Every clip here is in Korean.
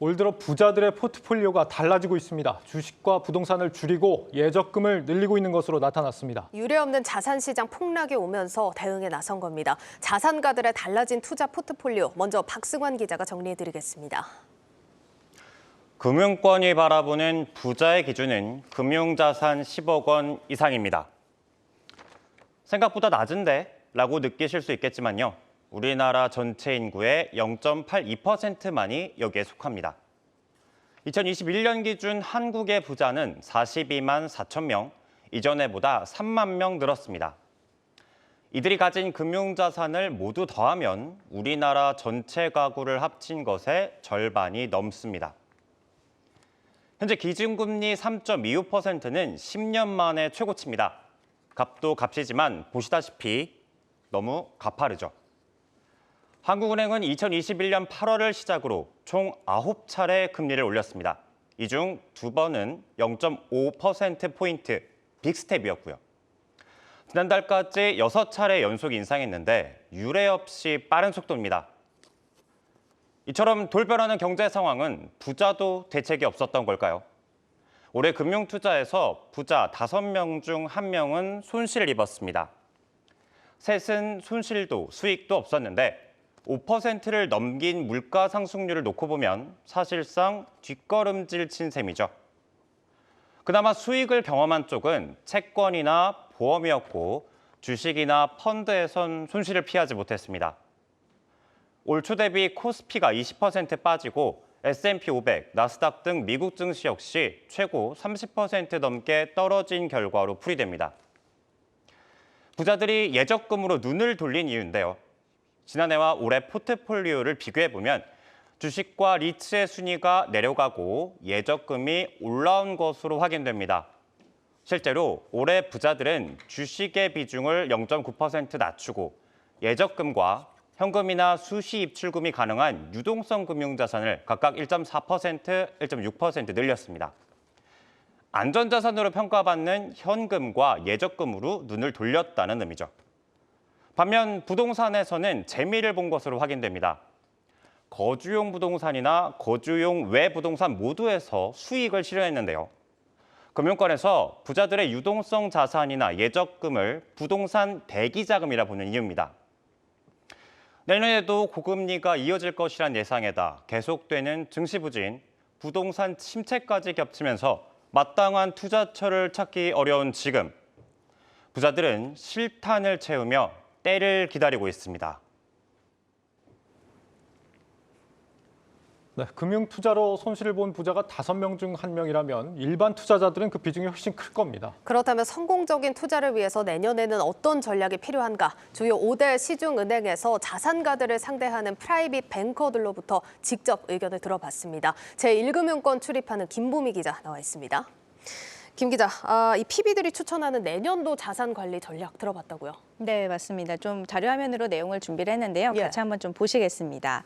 올 들어 부자들의 포트폴리오가 달라지고 있습니다. 주식과 부동산을 줄이고 예적금을 늘리고 있는 것으로 나타났습니다. 유례없는 자산시장 폭락이 오면서 대응에 나선 겁니다. 자산가들의 달라진 투자 포트폴리오, 먼저 박승환 기자가 정리해드리겠습니다. 금융권이 바라보는 부자의 기준은 금융자산 10억 원 이상입니다. 생각보다 낮은데? 라고 느끼실 수 있겠지만요. 우리나라 전체 인구의 0.82%만이 여기에 속합니다. 2021년 기준 한국의 부자는 42만 4천 명, 이전에보다 3만 명 늘었습니다. 이들이 가진 금융자산을 모두 더하면 우리나라 전체 가구를 합친 것의 절반이 넘습니다. 현재 기준금리 3.25%는 10년 만에 최고치입니다. 값도 값이지만 보시다시피 너무 가파르죠. 한국은행은 2021년 8월을 시작으로 총 9차례 금리를 올렸습니다. 이 중 2번은 0.5%포인트 빅스텝이었고요. 지난달까지 6차례 연속 인상했는데 유례 없이 빠른 속도입니다. 이처럼 돌변하는 경제 상황은 부자도 대책이 없었던 걸까요? 올해 금융투자에서 부자 5명 중 1명은 손실을 입었습니다. 셋은 손실도 수익도 없었는데 5%를 넘긴 물가 상승률을 놓고 보면 사실상 뒷걸음질 친 셈이죠. 그나마 수익을 경험한 쪽은 채권이나 보험이었고 주식이나 펀드에선 손실을 피하지 못했습니다. 올 초 대비 코스피가 20% 빠지고 S&P 500, 나스닥 등 미국 증시 역시 최고 30% 넘게 떨어진 결과로 풀이됩니다. 부자들이 예적금으로 눈을 돌린 이유인데요. 지난해와 올해 포트폴리오를 비교해보면 주식과 리츠의 순위가 내려가고 예적금이 올라온 것으로 확인됩니다. 실제로 올해 부자들은 주식의 비중을 0.9% 낮추고 예적금과 현금이나 수시 입출금이 가능한 유동성 금융자산을 각각 1.4%, 1.6% 늘렸습니다. 안전자산으로 평가받는 현금과 예적금으로 눈을 돌렸다는 의미죠. 반면 부동산에서는 재미를 본 것으로 확인됩니다. 거주용 부동산이나 거주용 외 부동산 모두에서 수익을 실현했는데요. 금융권에서 부자들의 유동성 자산이나 예적금을 부동산 대기자금이라 보는 이유입니다. 내년에도 고금리가 이어질 것이란 예상에다 계속되는 증시 부진, 부동산 침체까지 겹치면서 마땅한 투자처를 찾기 어려운 지금, 부자들은 실탄을 채우며 때를 기다리고 있습니다. 네, 금융투자로 손실을 본 부자가 5명 중 1명이라면 일반 투자자들은 그 비중이 훨씬 클 겁니다. 그렇다면 성공적인 투자를 위해서 내년에는 어떤 전략이 필요한가? 주요 5대 시중은행에서 자산가들을 상대하는 프라이빗 뱅커들로부터 직접 의견을 들어봤습니다. 제1금융권 출입하는 김보미 기자 나와 있습니다. 김 기자, 이 PB들이 추천하는 내년도 자산 관리 전략 들어봤다고요? 네, 맞습니다. 좀 자료화면으로 내용을 준비를 했는데요. 같이 한번 좀 보시겠습니다.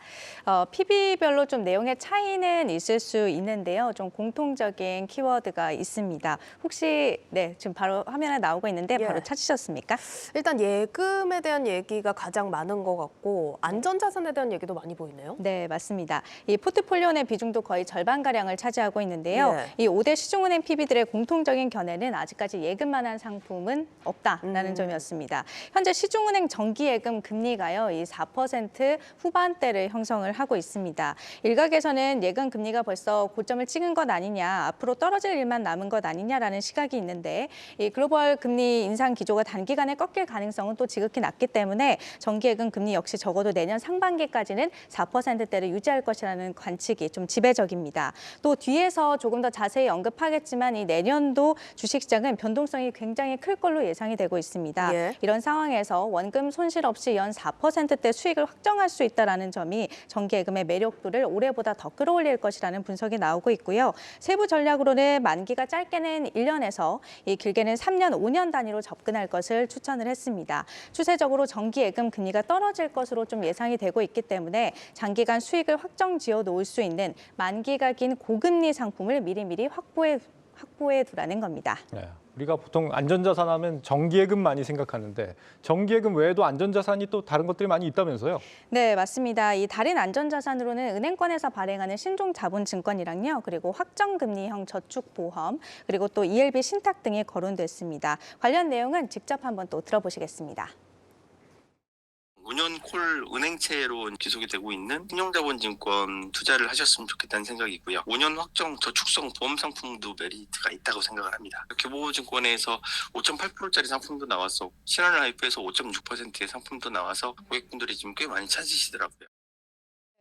PB별로 좀 내용의 차이는 있을 수 있는데요. 좀 공통적인 키워드가 있습니다. 혹시 지금 바로 화면에 나오고 있는데 바로 찾으셨습니까? 일단 예금에 대한 얘기가 가장 많은 것 같고 안전자산에 대한 얘기도 많이 보이네요. 네, 맞습니다. 이 포트폴리오 내 비중도 거의 절반가량을 차지하고 있는데요. 이 5대 시중은행 PB들의 공통적인 견해는 아직까지 예금만한 상품은 없다라는 점이었습니다. 현재 시중은행 정기예금 금리가요, 이 4% 후반대를 형성을 하고 있습니다. 일각에서는 예금 금리가 벌써 고점을 찍은 것 아니냐, 앞으로 떨어질 일만 남은 것 아니냐라는 시각이 있는데 이 글로벌 금리 인상 기조가 단기간에 꺾일 가능성은 또 지극히 낮기 때문에 정기예금 금리 역시 적어도 내년 상반기까지는 4%대를 유지할 것이라는 관측이 좀 지배적입니다. 또 뒤에서 조금 더 자세히 언급하겠지만 이 내년도 주식시장은 변동성이 굉장히 클 걸로 예상이 되고 있습니다. 이런 상황에서 원금 손실 없이 연 4%대 수익을 확정할 수 있다는 점이 정기예금의 매력도를 올해보다 더 끌어올릴 것이라는 분석이 나오고 있고요. 세부 전략으로는 만기가 짧게는 1년에서 길게는 3년, 5년 단위로 접근할 것을 추천을 했습니다. 추세적으로 정기예금 금리가 떨어질 것으로 좀 예상이 되고 있기 때문에 장기간 수익을 확정 지어 놓을 수 있는 만기가 긴 고금리 상품을 미리미리 확보해 두라는 겁니다. 네. 우리가 보통 안전자산 하면 정기예금 많이 생각하는데 정기예금 외에도 안전자산이 또 다른 것들이 많이 있다면서요? 네, 맞습니다. 이 다른 안전자산으로는 은행권에서 발행하는 신종자본증권이랑요, 그리고 확정금리형 저축보험, 그리고 또 ELB 신탁 등이 거론됐습니다. 관련 내용은 직접 한번 또 들어보시겠습니다. 5년 콜 은행채로 지속이 되고 있는 신용자본증권 투자를 하셨으면 좋겠다는 생각이고요. 5년 확정 저축성 보험 상품도 메리트가 있다고 생각을 합니다. 교보증권에서 5.8%짜리 상품도 나와서 신한라이프에서 5.6%의 상품도 나와서 고객분들이 지금 꽤 많이 찾으시더라고요.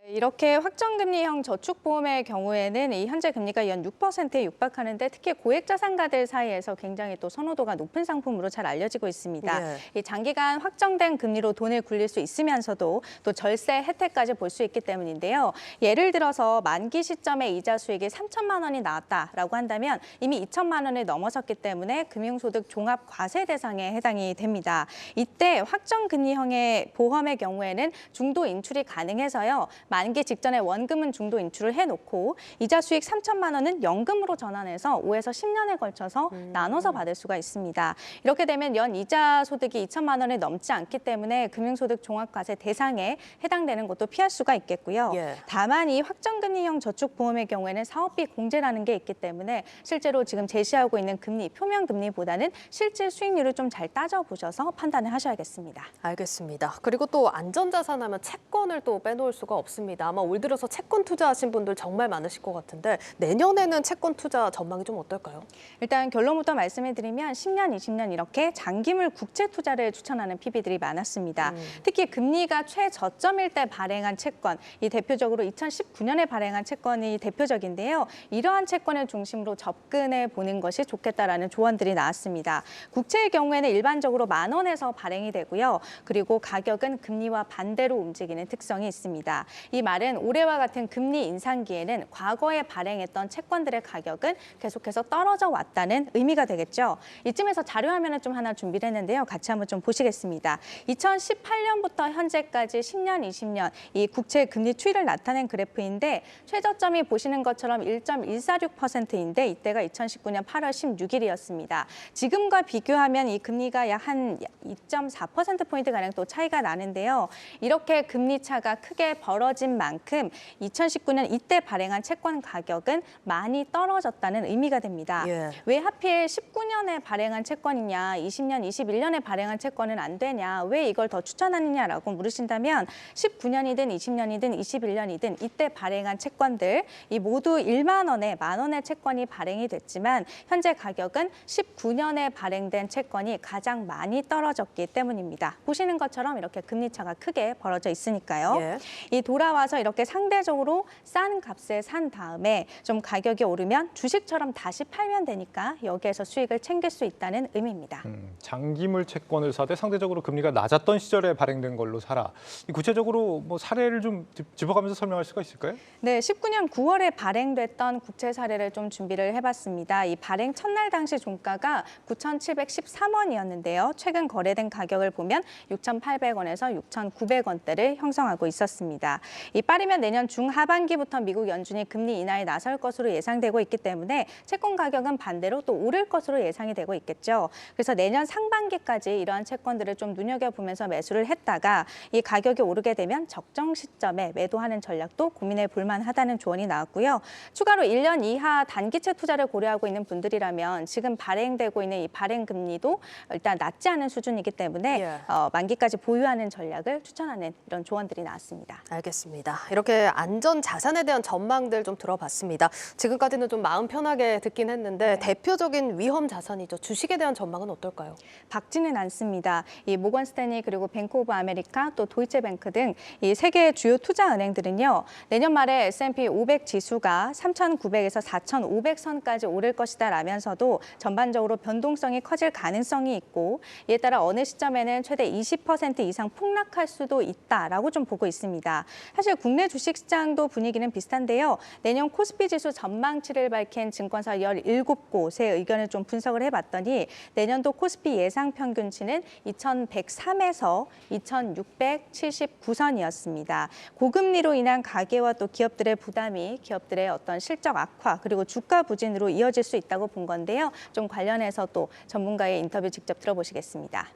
이렇게 확정금리형 저축보험의 경우에는 이 현재 금리가 연 6%에 육박하는데 특히 고액자산가들 사이에서 굉장히 또 선호도가 높은 상품으로 잘 알려지고 있습니다. 네. 이 장기간 확정된 금리로 돈을 굴릴 수 있으면서도 또 절세 혜택까지 볼 수 있기 때문인데요. 예를 들어서 만기 시점에 이자 수익이 3천만 원이 나왔다라고 한다면 이미 2천만 원을 넘어섰기 때문에 금융소득 종합과세 대상에 해당이 됩니다. 이때 확정금리형의 보험의 경우에는 중도 인출이 가능해서요. 만기 직전에 원금은 중도 인출을 해놓고 이자 수익 3천만 원은 연금으로 전환해서 5에서 10년에 걸쳐서 나눠서 받을 수가 있습니다. 이렇게 되면 연 이자 소득이 2천만 원을 넘지 않기 때문에 금융소득 종합과세 대상에 해당되는 것도 피할 수가 있겠고요. 예. 다만 이 확정금리형 저축보험의 경우에는 사업비 공제라는 게 있기 때문에 실제로 지금 제시하고 있는 금리, 표면금리보다는 실질 수익률을 좀 잘 따져보셔서 판단을 하셔야겠습니다. 알겠습니다. 그리고 또 안전자산 하면 채권을 또 빼놓을 수가 없습니다. 아마 올 들어서 채권 투자하신 분들 정말 많으실 것 같은데 내년에는 채권 투자 전망이 좀 어떨까요? 일단 결론부터 말씀을 드리면 10년, 20년 이렇게 장기물 국채 투자를 추천하는 PB들이 많았습니다. 특히 금리가 최저점일 때 발행한 채권, 이 대표적으로 2019년에 발행한 채권이 대표적인데요. 이러한 채권을 중심으로 접근해 보는 것이 좋겠다라는 조언들이 나왔습니다. 국채의 경우에는 일반적으로 10,000원에서 발행이 되고요. 그리고 가격은 금리와 반대로 움직이는 특성이 있습니다. 이 말은 올해와 같은 금리 인상기에는 과거에 발행했던 채권들의 가격은 계속해서 떨어져 왔다는 의미가 되겠죠. 이쯤에서 자료 화면을 좀 하나 준비를 했는데요. 같이 한번 좀 보시겠습니다. 2018년부터 현재까지 10년, 20년 이 국채 금리 추이를 나타낸 그래프인데 최저점이 보시는 것처럼 1.146%인데 이때가 2019년 8월 16일이었습니다. 지금과 비교하면 이 금리가 약 한 2.4%포인트가량 또 차이가 나는데요. 이렇게 금리 차가 크게 벌어진 만큼 2019년 이때 발행한 채권 가격은 많이 떨어졌다는 의미가 됩니다. 예. 왜 하필 19년에 발행한 채권이냐, 20년, 21년에 발행한 채권은 안 되냐, 왜 이걸 더 추천하느냐라고 물으신다면 19년이든 20년이든 21년이든 이때 발행한 채권들 이 모두 1만 원에 10,000원의 채권이 발행이 됐지만 현재 가격은 19년에 발행된 채권이 가장 많이 떨어졌기 때문입니다. 보시는 것처럼 이렇게 금리 차가 크게 벌어져 있으니까요. 예. 이 돌아와서 이렇게 상대적으로 싼 값에 산 다음에 좀 가격이 오르면 주식처럼 다시 팔면 되니까 여기에서 수익을 챙길 수 있다는 의미입니다. 장기물 채권을 사되 상대적으로 금리가 낮았던 시절에 발행된 걸로 사라. 구체적으로 뭐 사례를 좀 짚어가면서 설명할 수가 있을까요? 네, 19년 9월에 발행됐던 국채 사례를 좀 준비를 해봤습니다. 이 발행 첫날 당시 종가가 9,713원이었는데요. 최근 거래된 가격을 보면 6,800원에서 6,900원대를 형성하고 있었습니다. 이 빠르면 내년 중하반기부터 미국 연준이 금리 인하에 나설 것으로 예상되고 있기 때문에 채권 가격은 반대로 또 오를 것으로 예상이 되고 있겠죠. 그래서 내년 상반기까지 이러한 채권들을 좀 눈여겨보면서 매수를 했다가 이 가격이 오르게 되면 적정 시점에 매도하는 전략도 고민해 볼 만하다는 조언이 나왔고요. 추가로 1년 이하 단기채 투자를 고려하고 있는 분들이라면 지금 발행되고 있는 이 발행 금리도 일단 낮지 않은 수준이기 때문에 예. 만기까지 보유하는 전략을 추천하는 이런 조언들이 나왔습니다. 알겠습니다. 이렇게 안전 자산에 대한 전망들 좀 들어봤습니다. 지금까지는 좀 마음 편하게 듣긴 했는데 대표적인 위험 자산이죠. 주식에 대한 전망은 어떨까요? 밝지는 않습니다. 이 모건 스탠리 그리고 뱅크 오브 아메리카 또 도이체뱅크 등 이 세계 주요 투자 은행들은요. 내년 말에 S&P 500 지수가 3,900에서 4,500선까지 오를 것이다라면서도 전반적으로 변동성이 커질 가능성이 있고 이에 따라 어느 시점에는 최대 20% 이상 폭락할 수도 있다라고 좀 보고 있습니다. 사실 국내 주식시장도 분위기는 비슷한데요. 내년 코스피 지수 전망치를 밝힌 증권사 17곳의 의견을 좀 분석을 해봤더니 내년도 코스피 예상 평균치는 2103에서 2679선이었습니다. 고금리로 인한 가계와 또 기업들의 부담이 기업들의 어떤 실적 악화 그리고 주가 부진으로 이어질 수 있다고 본 건데요. 좀 관련해서 또 전문가의 인터뷰 직접 들어보시겠습니다.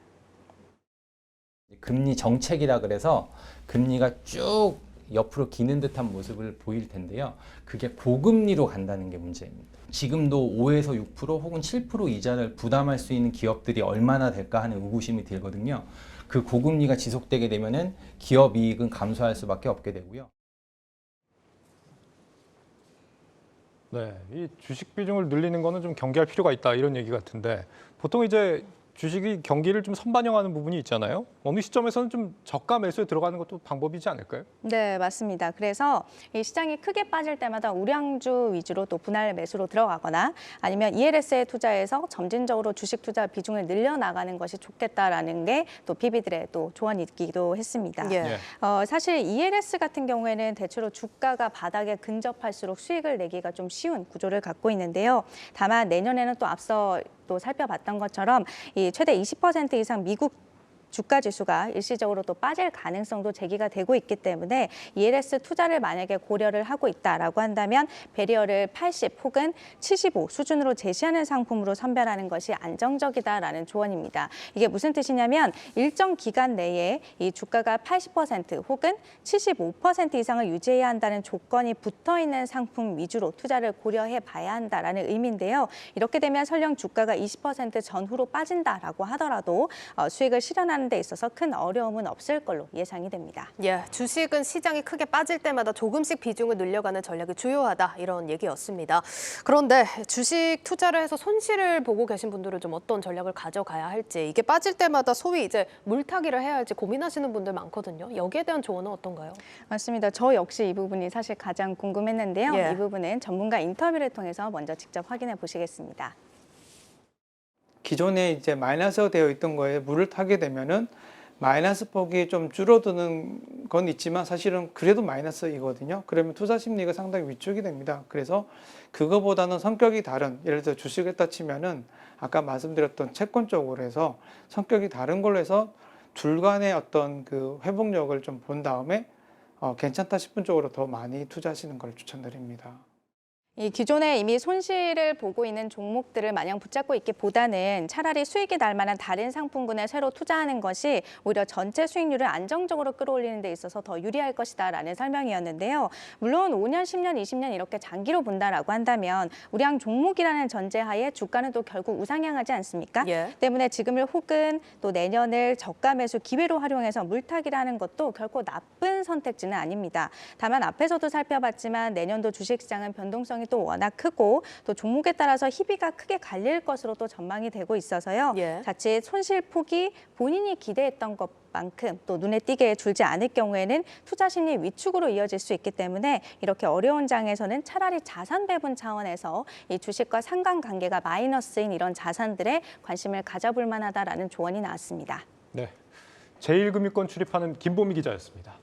금리 정책이라 그래서 금리가 쭉 옆으로 기는 듯한 모습을 보일 텐데요. 그게 고금리로 간다는 게 문제입니다. 지금도 5에서 6% 혹은 7% 이자를 부담할 수 있는 기업들이 얼마나 될까 하는 의구심이 들거든요. 그 고금리가 지속되게 되면은 기업 이익은 감소할 수밖에 없게 되고요. 네, 이 주식 비중을 늘리는 거는 좀 경계할 필요가 있다 이런 얘기 같은데 보통 이제 주식이 경기를 좀 선반영하는 부분이 있잖아요. 어느 시점에서는 좀 저가 매수에 들어가는 것도 방법이지 않을까요? 네, 맞습니다. 그래서 이 시장이 크게 빠질 때마다 우량주 위주로 또 분할 매수로 들어가거나 아니면 ELS에 투자해서 점진적으로 주식 투자 비중을 늘려나가는 것이 좋겠다라는 게 또 PB들의 또 조언이기도 했습니다. 예. 사실 ELS 같은 경우에는 대체로 주가가 바닥에 근접할수록 수익을 내기가 좀 쉬운 구조를 갖고 있는데요. 다만 내년에는 또 앞서 또 살펴봤던 것처럼 이 최대 20% 이상 미국 주가 지수가 일시적으로 또 빠질 가능성도 제기가 되고 있기 때문에 ELS 투자를 만약에 고려를 하고 있다라고 한다면 배리어를 80 혹은 75 수준으로 제시하는 상품으로 선별하는 것이 안정적이다라는 조언입니다. 이게 무슨 뜻이냐면 일정 기간 내에 이 주가가 80% 혹은 75% 이상을 유지해야 한다는 조건이 붙어 있는 상품 위주로 투자를 고려해 봐야 한다라는 의미인데요. 이렇게 되면 설령 주가가 20% 전후로 빠진다라고 하더라도 수익을 실현하는 데 있어서 큰 어려움은 없을 걸로 예상이 됩니다. 예, 주식은 시장이 크게 빠질 때마다 조금씩 비중을 늘려가는 전략이 주요하다 이런 얘기였습니다. 그런데 주식 투자를 해서 손실을 보고 계신 분들은 좀 어떤 전략을 가져가야 할지 이게 빠질 때마다 소위 이제 물타기를 해야 할지 고민하시는 분들 많거든요. 여기에 대한 조언은 어떤가요? 맞습니다. 저 역시 이 부분이 사실 가장 궁금했는데요. 예. 이 부분은 전문가 인터뷰를 통해서 먼저 직접 확인해 보시겠습니다. 기존에 이제 마이너스가 되어 있던 거에 물을 타게 되면은 마이너스 폭이 좀 줄어드는 건 있지만 사실은 그래도 마이너스이거든요. 그러면 투자 심리가 상당히 위축이 됩니다. 그래서 그거보다는 성격이 다른, 예를 들어 주식을 따치면은 아까 말씀드렸던 채권 쪽으로 해서 성격이 다른 걸로 해서 둘 간의 어떤 그 회복력을 좀 본 다음에 괜찮다 싶은 쪽으로 더 많이 투자하시는 걸 추천드립니다. 이 기존에 이미 손실을 보고 있는 종목들을 마냥 붙잡고 있기보다는 차라리 수익이 날 만한 다른 상품군에 새로 투자하는 것이 오히려 전체 수익률을 안정적으로 끌어올리는 데 있어서 더 유리할 것이다라는 설명이었는데요. 물론 5년, 10년, 20년 이렇게 장기로 본다라고 한다면 우량 종목이라는 전제하에 주가는 또 결국 우상향하지 않습니까? 예. 때문에 지금을 혹은 또 내년을 저가 매수 기회로 활용해서 물타기라는 것도 결코 나쁜 선택지는 아닙니다. 다만 앞에서도 살펴봤지만 내년도 주식시장은 변동성이 또 워낙 크고 또 종목에 따라서 희비가 크게 갈릴 것으로 또 전망이 되고 있어서요. 예. 자칫 손실 폭이 본인이 기대했던 것만큼 또 눈에 띄게 줄지 않을 경우에는 투자 심리 위축으로 이어질 수 있기 때문에 이렇게 어려운 장에서는 차라리 자산 배분 차원에서 이 주식과 상관관계가 마이너스인 이런 자산들에 관심을 가져볼 만하다라는 조언이 나왔습니다. 네, 제1금융권 출입하는 김보미 기자였습니다.